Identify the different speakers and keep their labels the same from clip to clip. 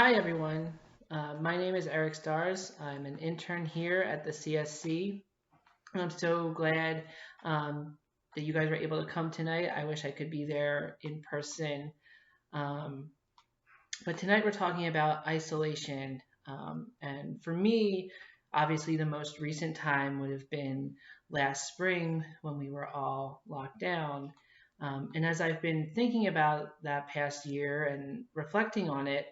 Speaker 1: Hi, everyone. My name is Eric Stars. I'm an intern here at the CSC. I'm so glad that you guys were able to come tonight. I wish I could be there in person. Um, but tonight we're talking about isolation. And for me, obviously, the most recent time would have been last spring when we were all locked down. And as I've been thinking about that past year and reflecting on it,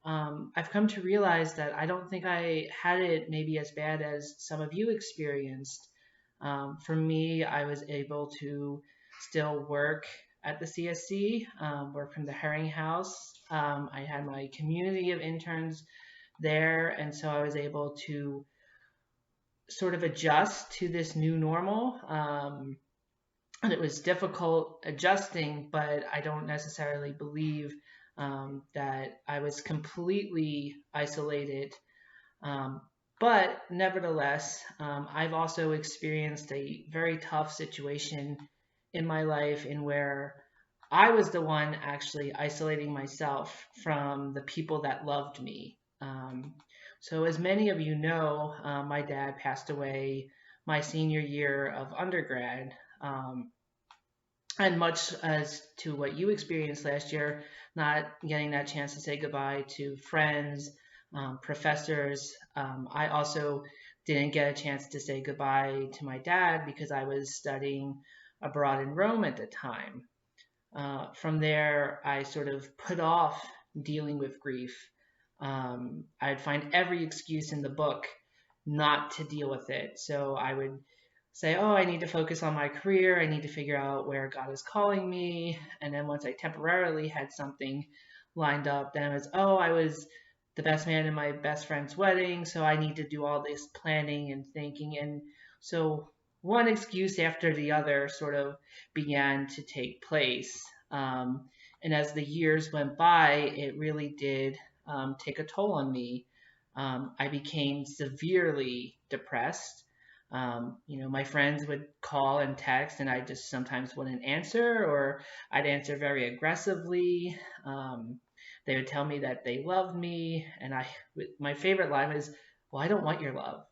Speaker 1: I've come to realize that I don't think I had it maybe as bad as some of you experienced. For me, I was able to still work at the CSC, work from the Herring House. I had my community of interns there, and so I was able to sort of adjust to this new normal. And it was difficult adjusting, but I don't necessarily believe that I was completely isolated. Um, but nevertheless, I've also experienced a very tough situation in my life in where I was the one actually isolating myself from the people that loved me. So, as many of you know, my dad passed away my senior year of undergrad. And much as to what you experienced last year, not getting that chance to say goodbye to friends, professors, I also didn't get a chance to say goodbye to my dad because I was studying abroad in Rome at the time. From there, I sort of put off dealing with grief. I'd find every excuse in the book not to deal with it. So I would say, oh, I need to focus on my career. I need to figure out where God is calling me. And then once I temporarily had something lined up, then it was, oh, I was the best man in my best friend's wedding. So I need to do all this planning and thinking. And so one excuse after the other sort of began to take place. And as the years went by, it really did take a toll on me. I became severely depressed. My friends would call and text, and I just sometimes wouldn't answer, or I'd answer very aggressively. They would tell me that they loved me, and my favorite line was, "Well, I don't want your love.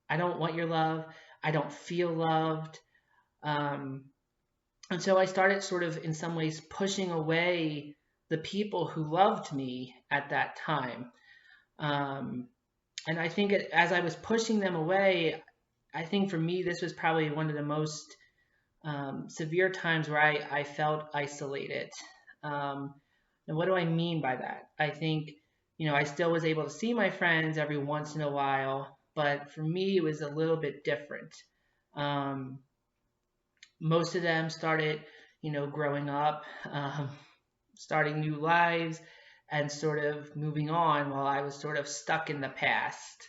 Speaker 1: I don't want your love. I don't feel loved." Um, and so I started sort of, in some ways, pushing away the people who loved me at that time. Um, and I think as I was pushing them away, I think for me, this was probably one of the most severe times where I felt isolated. Um, and what do I mean by that? I think, I still was able to see my friends every once in a while, but for me, it was a little bit different. Um, Most of them started, growing up, starting new lives, and sort of moving on while I was sort of stuck in the past.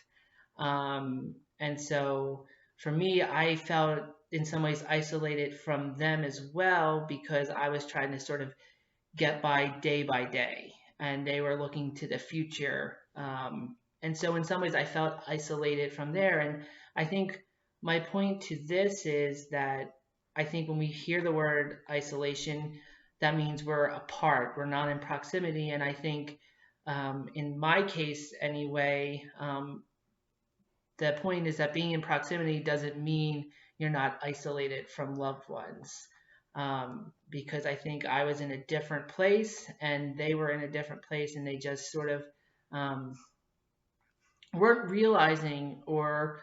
Speaker 1: And so for me, I felt in some ways isolated from them as well because I was trying to sort of get by day, and they were looking to the future. And so in some ways, I felt isolated from there. And I think my point to this is that I think when we hear the word isolation, that means we're apart, we're not in proximity. And I think in my case anyway, the point is that being in proximity doesn't mean you're not isolated from loved ones. Because I think I was in a different place and they were in a different place, and they just sort of um, weren't realizing or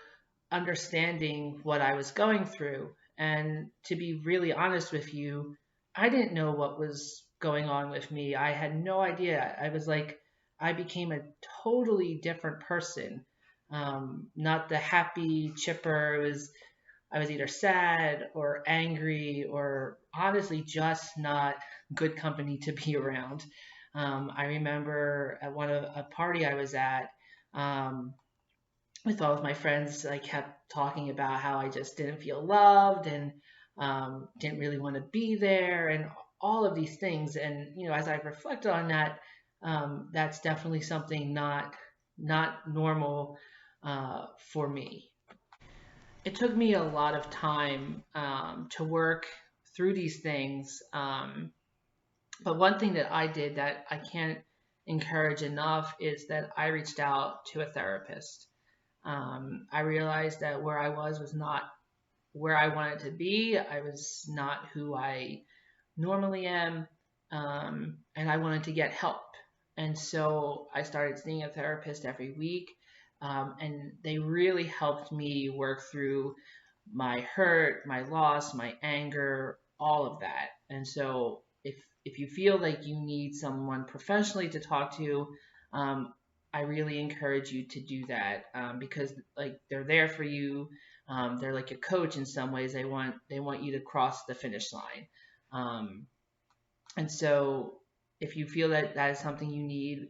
Speaker 1: understanding what I was going through. And to be really honest with you, I didn't know what was going on with me. I had no idea. I was like, I became a totally different person. Not the happy, chipper. I was either sad or angry or honestly just not good company to be around. I remember at a party I was at, um, with all of my friends, I kept talking about how I just didn't feel loved and didn't really want to be there and all of these things. And as I reflected on that, that's definitely something not normal for me. It took me a lot of time to work through these things. But one thing that I did that I can't encourage enough is that I reached out to a therapist. I realized that where I was not where I wanted to be. I was not who I normally am, and I wanted to get help. And so I started seeing a therapist every week, and they really helped me work through my hurt, my loss, my anger, all of that. And so if you feel like you need someone professionally to talk to, um, I really encourage you to do that, because like they're there for you. They're like a coach in some ways. They want you to cross the finish line. Um, and so if you feel that that is something you need,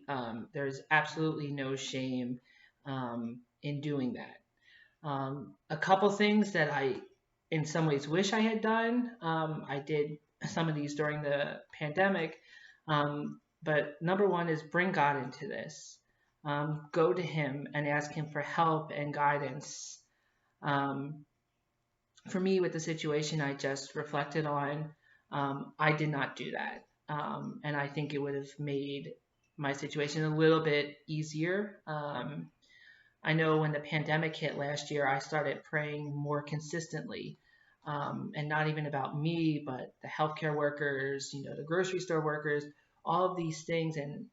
Speaker 1: there's absolutely no shame in doing that. A couple things that I, in some ways, wish I had done. I did some of these during the pandemic. But number one is bring God into this. Go to Him and ask Him for help and guidance. Um, for me, with the situation I just reflected on, I did not do that. And I think it would have made my situation a little bit easier. I know when the pandemic hit last year, I started praying more consistently, and not even about me, but the healthcare workers, the grocery store workers, all of these things. And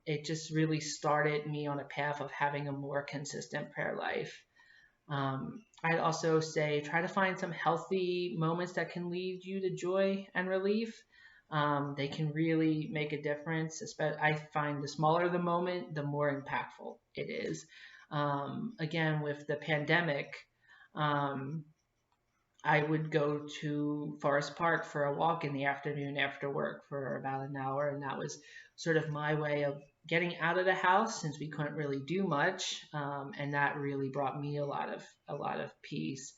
Speaker 1: it just really started me on a path of having a more consistent prayer life. I'd also say try to find some healthy moments that can lead you to joy and relief. They can really make a difference. I find the smaller the moment, the more impactful it is. Again, with the pandemic, um, I would go to Forest Park for a walk in the afternoon after work for about an hour, and that was sort of my way of getting out of the house since we couldn't really do much, and that really brought me a lot of peace.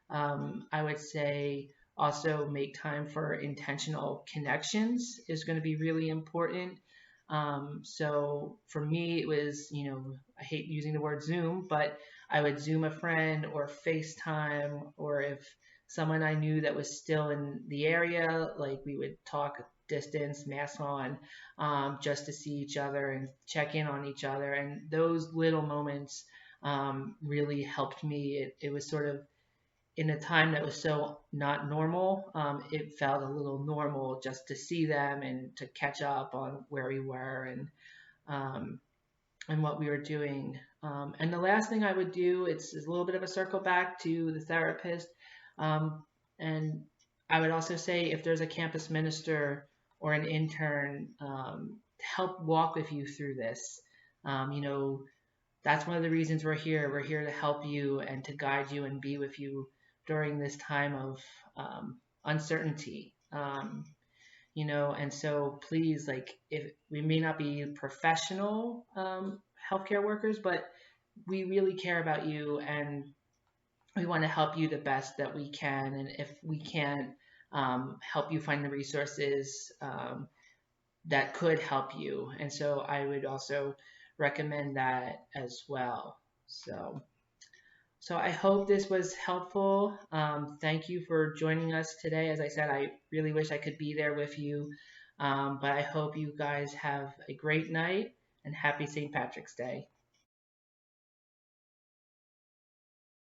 Speaker 1: I would say also make time for intentional connections is going to be really important. So for me, it was, I hate using the word Zoom, but I would Zoom a friend or FaceTime, or if someone I knew that was still in the area, like we would talk distance, mask on, just to see each other and check in on each other. And those little moments really helped me. It was sort of in a time that was so not normal, it felt a little normal just to see them and to catch up on where we were um, and what we were doing. And the last thing I would do, it's a little bit of a circle back to the therapist. Um, and I would also say if there's a campus minister or an intern to help walk with you through this, that's one of the reasons we're here. We're here to help you and to guide you and be with you during this time of uncertainty. And so please, like, if we may not be professional healthcare workers, but we really care about you and we want to help you the best that we can. And if we can help you find the resources that could help you. And so I would also recommend that as well. So I hope this was helpful. Thank you for joining us today. As I said, I really wish I could be there with you, but I hope you guys have a great night and happy St. Patrick's Day.